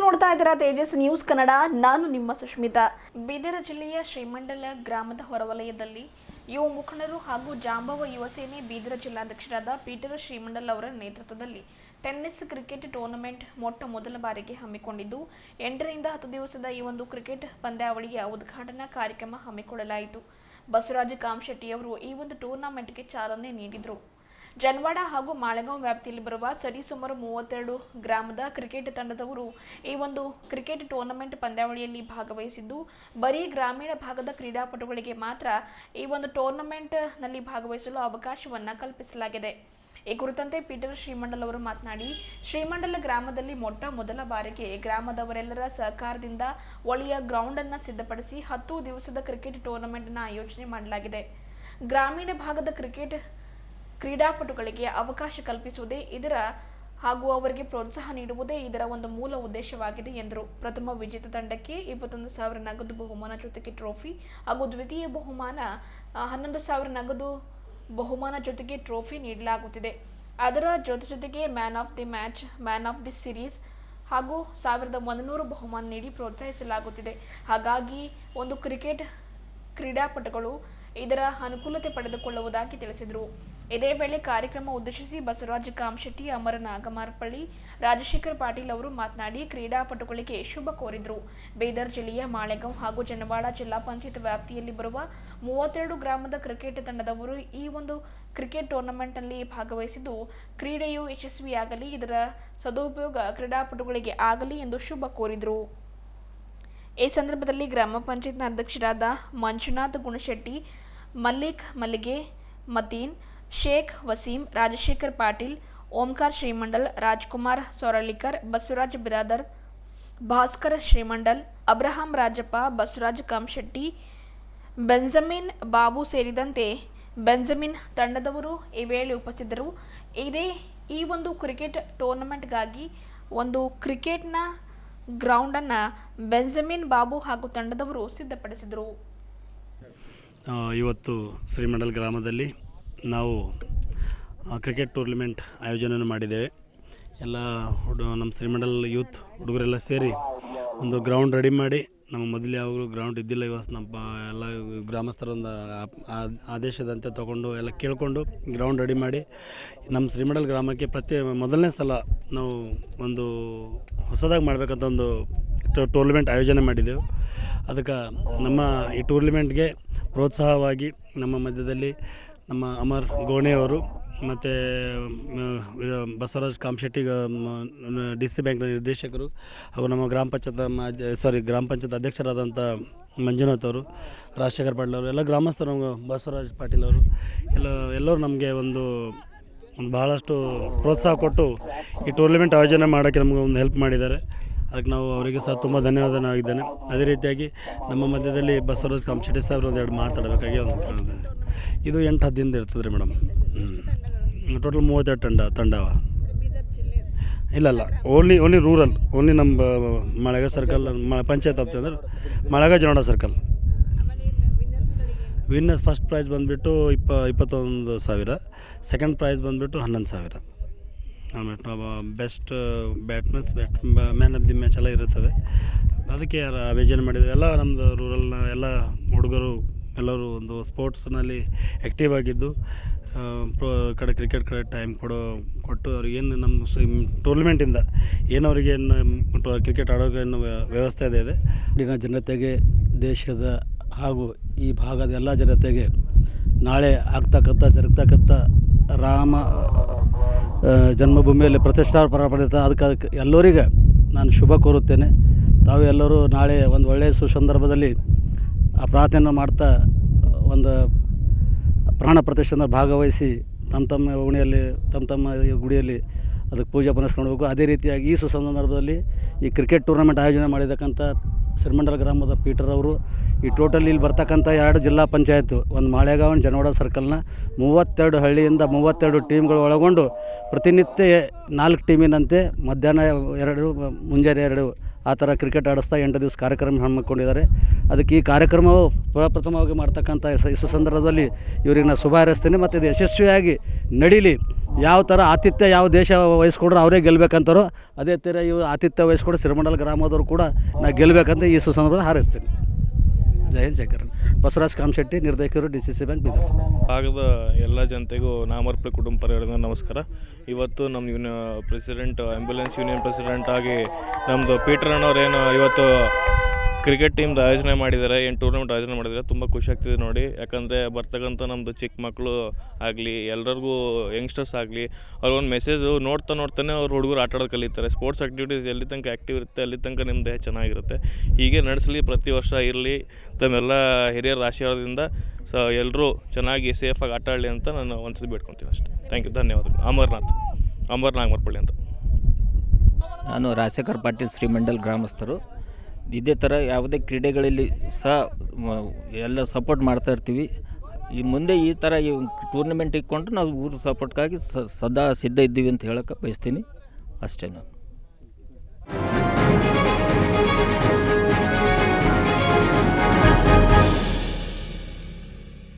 ನೋಡ್ತಾ ಇದ್ದೀರಾ ತೇಜಸ್ ನ್ಯೂಸ್ ಕನ್ನಡ. ನಾನು ನಿಮ್ಮ ಸುಷ್ಮಿತಾ. ಬೀದರ ಜಿಲ್ಲೆಯ ಶ್ರೀಮಂಡಲ ಗ್ರಾಮದ ಹೊರವಲಯದಲ್ಲಿ ಯುವ ಮುಖಂಡರು ಹಾಗೂ ಜಾಂಬವ ಯುವ ಸೇನೆ ಬೀದರ ಜಿಲ್ಲಾಧ್ಯಕ್ಷರಾದ ಪೀಟರ್ ಶ್ರೀಮಂಡಲ್ ಅವರ ನೇತೃತ್ವದಲ್ಲಿ ಟೆನ್ನಿಸ್ ಕ್ರಿಕೆಟ್ ಟೂರ್ನಮೆಂಟ್ ಮೊದಲ ಬಾರಿಗೆ ಹಮ್ಮಿಕೊಂಡಿದ್ದು 8ರಿಂದ 10 ದಿವಸದ ಈ ಒಂದು ಕ್ರಿಕೆಟ್ ಪಂದ್ಯಾವಳಿಯ ಉದ್ಘಾಟನಾ ಕಾರ್ಯಕ್ರಮ ಹಮ್ಮಿಕೊಳ್ಳಲಾಯಿತು. ಬಸವರಾಜ ಕಾಮಶೆಟ್ಟಿಯವರು ಈ ಒಂದು ಟೂರ್ನಮೆಂಟ್ಗೆ ಚಾಲನೆ ನೀಡಿದರು. ಜನವಾಡ ಹಾಗೂ ಮಾಳೆಗಾಂವ್ ವ್ಯಾಪ್ತಿಯಲ್ಲಿ ಬರುವ ಸರಿಸುಮಾರು 32 ಗ್ರಾಮದ ಕ್ರಿಕೆಟ್ ತಂಡದವರು ಈ ಒಂದು ಕ್ರಿಕೆಟ್ ಟೂರ್ನಮೆಂಟ್ ಪಂದ್ಯಾವಳಿಯಲ್ಲಿ ಭಾಗವಹಿಸಿದ್ದು, ಬರೀ ಗ್ರಾಮೀಣ ಭಾಗದ ಕ್ರೀಡಾಪಟುಗಳಿಗೆ ಮಾತ್ರ ಈ ಒಂದು ಟೂರ್ನಮೆಂಟ್ನಲ್ಲಿ ಭಾಗವಹಿಸಲು ಅವಕಾಶವನ್ನು ಕಲ್ಪಿಸಲಾಗಿದೆ. ಈ ಕುರಿತಂತೆ ಪೀಟರ್ ಶ್ರೀಮಂಡಲ್ ಅವರು ಮಾತನಾಡಿ, ಶ್ರೀಮಂಡಲ ಗ್ರಾಮದಲ್ಲಿ ಮೊದಲ ಬಾರಿಗೆ ಗ್ರಾಮದವರೆಲ್ಲರ ಸಹಕಾರದಿಂದ ಒಳ್ಳೆಯ ಗ್ರೌಂಡ್ ಅನ್ನು ಸಿದ್ಧಪಡಿಸಿ 10 ದಿವಸದ ಕ್ರಿಕೆಟ್ ಟೂರ್ನಮೆಂಟ್ ಅನ್ನು ಆಯೋಜನೆ ಮಾಡಲಾಗಿದೆ. ಗ್ರಾಮೀಣ ಭಾಗದ ಕ್ರಿಕೆಟ್ ಕ್ರೀಡಾಪಟುಗಳಿಗೆ ಅವಕಾಶ ಕಲ್ಪಿಸುವುದೇ ಹಾಗೂ ಅವರಿಗೆ ಪ್ರೋತ್ಸಾಹ ನೀಡುವುದೇ ಇದರ ಒಂದು ಮೂಲ ಉದ್ದೇಶವಾಗಿದೆ ಎಂದರು. ಪ್ರಥಮ ವಿಜೇತ ತಂಡಕ್ಕೆ 21,000 ನಗದು ಬಹುಮಾನ ಜೊತೆಗೆ ಟ್ರೋಫಿ ಹಾಗೂ ದ್ವಿತೀಯ ಬಹುಮಾನ 11,000 ನಗದು ಬಹುಮಾನ ಜೊತೆಗೆ ಟ್ರೋಫಿ ನೀಡಲಾಗುತ್ತಿದೆ. ಅದರ ಜೊತೆಗೆ man of the match, man of the series ಹಾಗೂ 1,100 ಬಹುಮಾನ ನೀಡಿ ಪ್ರೋತ್ಸಾಹಿಸಲಾಗುತ್ತಿದೆ. ಹಾಗಾಗಿ ಒಂದು ಕ್ರಿಕೆಟ್ ಕ್ರೀಡಾಪಟುಗಳು ಇದರ ಅನುಕೂಲತೆ ಪಡೆದುಕೊಳ್ಳುವುದಾಗಿ ತಿಳಿಸಿದರು. ಇದೇ ವೇಳೆ ಕಾರ್ಯಕ್ರಮ ಉದ್ದೇಶಿಸಿ ಬಸವರಾಜ ಕಾಮಶೆಟ್ಟಿ, ಅಮರ ನಾಗಮಾರಪಳ್ಳಿ, ರಾಜಶೇಖರ್ ಪಾಟೀಲ್ ಅವರು ಮಾತನಾಡಿ ಕ್ರೀಡಾಪಟುಗಳಿಗೆ ಶುಭ ಕೋರಿದರು. ಬೀದರ್ ಜಿಲ್ಲೆಯ ಮಾಳೆಗಾಂವ್ ಹಾಗೂ ಜನವಾಡ ಜಿಲ್ಲಾ ಪಂಚಾಯತ್ ವ್ಯಾಪ್ತಿಯಲ್ಲಿ ಬರುವ 32 ಗ್ರಾಮದ ಕ್ರಿಕೆಟ್ ತಂಡದವರು ಈ ಒಂದು ಕ್ರಿಕೆಟ್ ಟೂರ್ನಮೆಂಟ್ನಲ್ಲಿ ಭಾಗವಹಿಸಿದ್ದು, ಕ್ರೀಡೆಯು ಯಶಸ್ವಿಯಾಗಲಿ, ಇದರ ಸದುಪಯೋಗ ಕ್ರೀಡಾಪಟುಗಳಿಗೆ ಆಗಲಿ ಎಂದು ಶುಭ ಕೋರಿದರು. ಈ ಸಂದರ್ಭದಲ್ಲಿ ಗ್ರಾಮ ಪಂಚಾಯತ್ನ ಅಧ್ಯಕ್ಷರಾದ ಮಂಜುನಾಥ್ ಗುಣಶೆಟ್ಟಿ, ಮಲ್ಲಿಕ್ ಮಲ್ಲಿಗೆ, ಮತೀನ್, ಶೇಖ್ ವಸೀಂ, ರಾಜಶೇಖರ್ ಪಾಟೀಲ್, ಓಂಕಾರ್ ಶ್ರೀಮಂಡಲ್, ರಾಜ್ಕುಮಾರ್ ಸೊರಳಿಕರ್, ಬಸವರಾಜ್ ಬಿರಾದರ್, ಭಾಸ್ಕರ್ ಶ್ರೀಮಂಡಲ್, ಅಬ್ರಹಾಂ ರಾಜಪ್ಪ, ಬಸವರಾಜ್ ಕಾಮಶೆಟ್ಟಿ, ಬೆಂಜಮಿನ್ ಬಾಬು ಸೇರಿದಂತೆ ಬೆಂಜಮಿನ್ ತಂಡದವರು ಈ ವೇಳೆ ಉಪಸ್ಥಿತರು. ಈ ಒಂದು ಕ್ರಿಕೆಟ್ ಟೂರ್ನಮೆಂಟ್ಗಾಗಿ ಒಂದು ಕ್ರಿಕೆಟ್ನ ಗ್ರೌಂಡನ್ನು ಬೆಂಜಮಿನ್ ಬಾಬು ಹಾಗೂ ತಂಡದವರು ಸಿದ್ಧಪಡಿಸಿದರು. ಇವತ್ತು ಶ್ರೀಮಂಡಲ್ ಗ್ರಾಮದಲ್ಲಿ ನಾವು ಕ್ರಿಕೆಟ್ ಟೂರ್ನಮೆಂಟ್ ಆಯೋಜನೆ ಮಾಡಿದ್ದೇವೆ. ಎಲ್ಲ ನಮ್ಮ ಶ್ರೀಮಂಡಲ್ ಯೂತ್ ಹುಡುಗರೆಲ್ಲ ಸೇರಿ ಒಂದು ಗ್ರೌಂಡ್ ರೆಡಿ ಮಾಡಿ, ನಮ್ಮ ಮೊದಲು ಯಾವಾಗಲೂ ಗ್ರೌಂಡ್ ಇದ್ದಿಲ್ಲ. ಇವತ್ತು ನಮ್ಮ ಎಲ್ಲ ಗ್ರಾಮಸ್ಥರೊಂದು ಆದೇಶದಂತೆ ತೊಗೊಂಡು ಎಲ್ಲ ಕೇಳಿಕೊಂಡು ಗ್ರೌಂಡ್ ರೆಡಿ ಮಾಡಿ ನಮ್ಮ ಶ್ರೀಮಂಡಲ್ ಗ್ರಾಮಕ್ಕೆ ಮೊದಲನೇ ಸಲ ನಾವು ಒಂದು ಹೊಸದಾಗಿ ಮಾಡಬೇಕಂತ ಒಂದು ಟೂರ್ನಮೆಂಟ್ ಆಯೋಜನೆ ಮಾಡಿದ್ದೆವು. ಅದಕ್ಕೆ ನಮ್ಮ ಈ ಟೂರ್ನಮೆಂಟ್ಗೆ ಪ್ರೋತ್ಸಾಹವಾಗಿ ನಮ್ಮ ಮಧ್ಯದಲ್ಲಿ ನಮ್ಮ ಅಮರ್ ಗೋಣೆಯವರು ಮತ್ತು ಬಸವರಾಜ್ ಕಾಮಶೆಟ್ಟಿ DC ಬ್ಯಾಂಕ್ನ ನಿರ್ದೇಶಕರು ಹಾಗೂ ನಮ್ಮ ಗ್ರಾಮ ಪಂಚಾಯತ್ ಅಧ್ಯಕ್ಷರಾದಂಥ ಮಂಜುನಾಥ್ ಅವರು, ರಾಜಶೇಖರ್ ಪಾಟೀಲ್ ಅವರು, ಎಲ್ಲ ಗ್ರಾಮಸ್ಥರು, ಬಸವರಾಜ್ ಪಾಟೀಲ್ ಅವರು ಎಲ್ಲರೂ ನಮಗೆ ಒಂದು ಬಹಳಷ್ಟು ಪ್ರೋತ್ಸಾಹ ಕೊಟ್ಟು ಈ ಟೂರ್ನಮೆಂಟ್ ಆಯೋಜನೆ ಮಾಡೋಕ್ಕೆ ನಮಗೆ ಒಂದು ಹೆಲ್ಪ್ ಮಾಡಿದ್ದಾರೆ. ಅದಕ್ಕೆ ನಾವು ಅವರಿಗೆ ಸಹ ತುಂಬ ಧನ್ಯವಾದನಾಗಿದ್ದೇನೆ. ಅದೇ ರೀತಿಯಾಗಿ ನಮ್ಮ ಮಧ್ಯದಲ್ಲಿ ಬಸವರಾಜ್ ಕಾಮಶೆಟ್ಟಿ ಸಾಹೇಬ್ರು ಒಂದೆರಡು ಮಾತಾಡಬೇಕಾಗಿ ಇದು 8-10 ದಿನದ ಇರ್ತದೆ ರೀ ಮೇಡಮ್. ಟೋಟಲ್ 32 ತಂಡವ. ಇಲ್ಲ ಓನ್ಲಿ ರೂರಲ್, ಓನ್ಲಿ ನಮ್ಮ ಮಳೆಗಾಂವ್ ಸರ್ಕಲ್ ಪಂಚಾಯತ್ ಆಗ್ತದೆ ಅಂದ್ರೆ Malegaon Janawada circle. Winners first prize ಬಂದುಬಿಟ್ಟು 21,000, ಸೆಕೆಂಡ್ ಪ್ರೈಸ್ ಬಂದುಬಿಟ್ಟು 11,000. Best man of the match ಎಲ್ಲ ಇರುತ್ತದೆ. ಅದಕ್ಕೆ ಆಯೋಜನೆ ಮಾಡಿದ್ದೇವೆ. ಎಲ್ಲ ನಮ್ಮದು ರೂರಲ್ನ ಎಲ್ಲ ಹುಡುಗರು ಎಲ್ಲರೂ ಒಂದು ಸ್ಪೋರ್ಟ್ಸ್ನಲ್ಲಿ ಆ್ಯಕ್ಟಿವ್ ಆಗಿದ್ದು ಕ್ರಿಕೆಟ್ ಕಡೆ ಟೈಮ್ ಕೊಟ್ಟು ಅವ್ರಿಗೇನು ನಮ್ಮ ಟೂರ್ನಮೆಂಟಿಂದ ಕ್ರಿಕೆಟ್ ಆಡೋಕೆ ವ್ಯವಸ್ಥೆ ಇದೆ. ಇಲ್ಲಿನ ಜನತೆಗೆ, ದೇಶದ ಹಾಗೂ ಈ ಭಾಗದ ಎಲ್ಲ ಜನತೆಗೆ ನಾಳೆ ಜರುಗ್ತಕ್ಕಂಥ ರಾಮ ಜನ್ಮಭೂಮಿಯಲ್ಲಿ ಪ್ರತಿಷ್ಠಾಪನೆ ಪಡೆದ ಅದಕ್ಕೆ ಎಲ್ಲರಿಗೆ ನಾನು ಶುಭ ಕೋರುತ್ತೇನೆ. ತಾವು ಎಲ್ಲರೂ ನಾಳೆ ಒಂದು ಒಳ್ಳೆಯ ಸುಸಂದರ್ಭದಲ್ಲಿ ಆ ಪ್ರಾರ್ಥನೆಯನ್ನು ಮಾಡ್ತಾ ಒಂದು ಪ್ರಾಣ ಪ್ರತಿಷ್ಠೆಯಿಂದ ಭಾಗವಹಿಸಿ ತಮ್ಮ ಓಣಿಯಲ್ಲಿ ತಮ್ಮ ಗುಡಿಯಲ್ಲಿ ಅದಕ್ಕೆ ಪೂಜೆ ಪುನಸ್ಕೊಳ್ಬೇಕು. ಅದೇ ರೀತಿಯಾಗಿ ಈ ಸುಸಂದರ್ಭದಲ್ಲಿ ಈ ಕ್ರಿಕೆಟ್ ಟೂರ್ನಮೆಂಟ್ ಆಯೋಜನೆ ಮಾಡಿರ್ತಕ್ಕಂಥ ಶ್ರೀಮಂಡಲ ಗ್ರಾಮದ ಪೀಟರ್ ಅವರು ಈ ಟೋಟಲ್ ಇಲ್ಲಿ ಬರ್ತಕ್ಕಂಥ 2 ಜಿಲ್ಲಾ ಪಂಚಾಯತ್, ಒಂದು ಮಾಳೆಗಾಂವ್, ಜನವಾಡ ಸರ್ಕಲ್ನ 32 ಹಳ್ಳಿಯಿಂದ 32 ಟೀಮ್ಗಳು ಒಳಗೊಂಡು ಪ್ರತಿನಿತ್ಯ 4 ಟೀಮಿನಂತೆ ಮಧ್ಯಾಹ್ನ 2, ಮುಂಜಾನೆ 2 ಆ ಥರ ಕ್ರಿಕೆಟ್ ಆಡಿಸ್ತಾ 8 ದಿವಸ ಕಾರ್ಯಕ್ರಮ ಹಮ್ಮಿಕೊಂಡಿದ್ದಾರೆ. ಅದಕ್ಕೆ ಈ ಕಾರ್ಯಕ್ರಮವು ಪ್ರಪ್ರಥಮವಾಗಿ ಮಾಡ್ತಕ್ಕಂಥ ಈ ಸುಸಂದರ್ಭದಲ್ಲಿ ಇವರಿಗೆ ನಾನು ಶುಭ ಹಾರೈಸ್ತೀನಿ. ಮತ್ತು ಇದು ಯಶಸ್ವಿಯಾಗಿ ನಡೀಲಿ. ಯಾವ ಥರ ಆತಿಥ್ಯ ಯಾವ ದೇಶ ವಹಿಸ್ಕೊಂಡ್ರೆ ಅವರೇ ಗೆಲ್ಲಬೇಕಂತಾರೋ ಅದೇ ಥರ ಇವು ಆತಿಥ್ಯ ವಹಿಸ್ಕೊಂಡು ಶ್ರೀಮಂಡಲ ಗ್ರಾಮದವರು ಕೂಡ ನಾನು ಗೆಲ್ಲಬೇಕಂತ ಈ ಸುಸಂದರ್ಭದಲ್ಲಿ ಹಾರೈಸ್ತೀನಿ. ಜೈ ಹಿಂದ್ ಶೇಖರ್. ಬಸವರಾಜ್ ಕಾಮಶೆಟ್ಟಿ, ನಿರ್ದೇಶಕರು, DCC ಬ್ಯಾಂಕ್, ಬೀದರ್. ಭಾಗದ ಎಲ್ಲ ಜನತೆಗೂ ನಾಮರ್ಪಣೆ ಕುಟುಂಬ ಪರಿವಾರದ ನಮಸ್ಕಾರ. ಇವತ್ತು ನಮ್ಮ ಪ್ರೆಸಿಡೆಂಟ್, ಆ್ಯಂಬುಲೆನ್ಸ್ ಯೂನಿಯನ್ ಪ್ರೆಸಿಡೆಂಟ್ ಆಗಿ ನಮ್ಮದು ಪೀಟರ್ ಅಣ್ಣವ್ರೇನು ಇವತ್ತು ಕ್ರಿಕೆಟ್ ಟೀಮ್ದು ಆಯೋಜನೆ ಮಾಡಿದ್ದಾರೆ, ಟೂರ್ನಮೆಂಟ್ ಆಯೋಜನೆ ಮಾಡಿದ್ದಾರೆ. ತುಂಬ ಖುಷಿ ಆಗ್ತಿದೆ ನೋಡಿ. ಯಾಕಂದರೆ ಬರ್ತಕ್ಕಂಥ ನಮ್ಮದು ಚಿಕ್ಕ ಮಕ್ಕಳು ಆಗಲಿ, ಎಲ್ಲರಿಗೂ ಯಂಗ್ಸ್ಟರ್ಸ್ ಆಗಲಿ, ಅವ್ರಿಗೊಂದು ಮೆಸೇಜು ನೋಡ್ತಾನೆ ಅವ್ರು ಹುಡುಗರು ಆಟ ಆಡೋದು ಕಲಿತಾರೆ. ಸ್ಪೋರ್ಟ್ಸ್ ಆ್ಯಕ್ಟಿವಿಟೀಸ್ ಎಲ್ಲಿ ತನಕ ಆ್ಯಕ್ಟಿವ್ ಇರುತ್ತೆ ಅಲ್ಲಿ ತನಕ ನಿಮ್ಮ ದೇಹ ಚೆನ್ನಾಗಿರುತ್ತೆ. ಹೀಗೆ ನಡೆಸಲಿ, ಪ್ರತಿ ವರ್ಷ ಇರಲಿ. ತಮ್ಮೆಲ್ಲ ಹಿರಿಯರ ಆಶೀರ್ವಾದದಿಂದ ಎಲ್ಲರೂ ಚೆನ್ನಾಗಿ ಸೇಫಾಗಿ ಆಟ ಆಡಲಿ ಅಂತ ನಾನು ಒಂದ್ಸತಿ ಬೇಡ್ಕೊತೀನಿ ಅಷ್ಟೇ. ಥ್ಯಾಂಕ್ ಯು, ಧನ್ಯವಾದಗಳು. ಅಮರ್ ನಾಗಮರ್ಪಳ್ಳಿ ಅಂತ. ನಾನು ರಾಜಶೇಖರ್ ಪಾಟೀಲ್, ಶ್ರೀಮಂಡಲ್ ಗ್ರಾಮಸ್ಥರು. ಇದೇ ಥರ ಯಾವುದೇ ಕ್ರೀಡೆಗಳಲ್ಲಿ ಸಹ ಎಲ್ಲ ಸಪೋರ್ಟ್ ಮಾಡ್ತಾ ಇರ್ತೀವಿ. ಈ ಮುಂದೆ ಈ ಥರ ಈ ಟೂರ್ನಮೆಂಟ್ ಇಟ್ಕೊಂಡು ನಾವು ಊರು ಸಪೋರ್ಟ್ಗಾಗಿ ಸದಾ ಸಿದ್ಧ ಇದ್ದೀವಿ ಅಂತ ಹೇಳೋಕ್ಕೆ ಬಯಸ್ತೀನಿ ಅಷ್ಟೇ ನಾನು.